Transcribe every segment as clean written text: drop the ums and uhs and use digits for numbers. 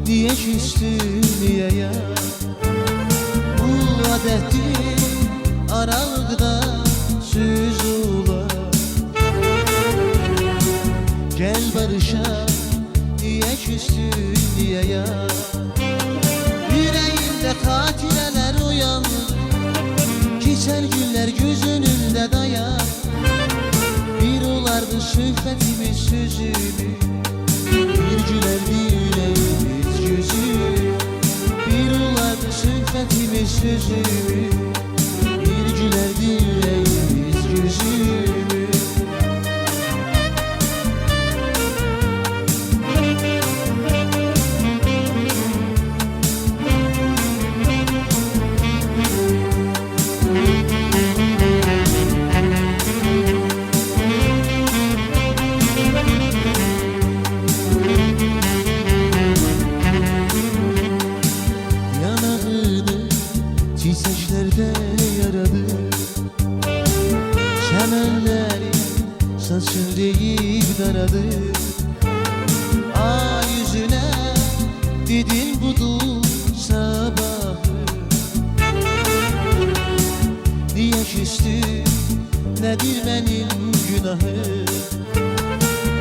Niye küstün niye ya? Bu adettir aralıkta süzula. Gel barışa, niye küstün niye ya? Yüreğimde katileler uyandı, geçer günler göz önünde dayan. Bir olardı söhbetimiz sözümü, bir gülerdi yüreğimiz gözü. Bir olardı söhbetimiz sözümü, bir gülerdi yüreğimiz gözümü. Çiçeklerde yaradı, çemenleri saçın deyip daradı. Ay yüzüne dedin budur sabahı. Niye küstün, nedir benim günahı?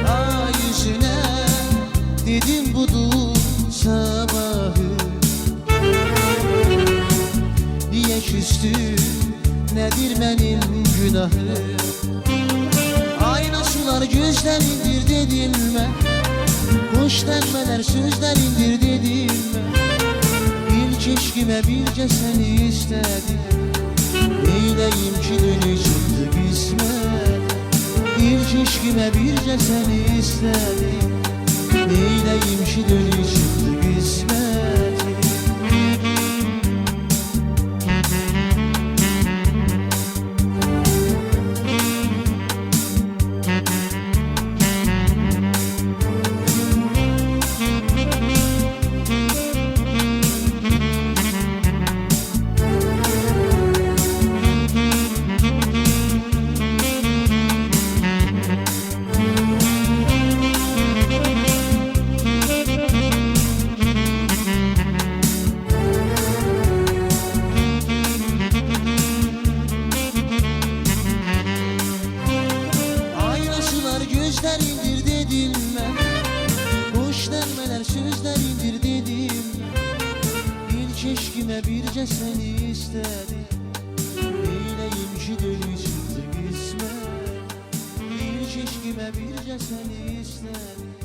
Ay yüzüne dedin budur sabahı. Niye küstün, nedir benim günahı? Ayna sular gözlerindir dedilme, hoş denmeler sözlerindir dedilme. İlk eşkime birce seni istedim, neyleyim ki dönü çıktı kısmet. İlk eşkime birce seni istedim, neyleyim ki dönü çıktı kısmet. Gözlerindir dedilme, hoş denmeler sözlerindir dedilme. İlk eşkime birce seni istedim, neyleyim ki dönü çıktı kısmet. İlk eşkime birce seni istedim.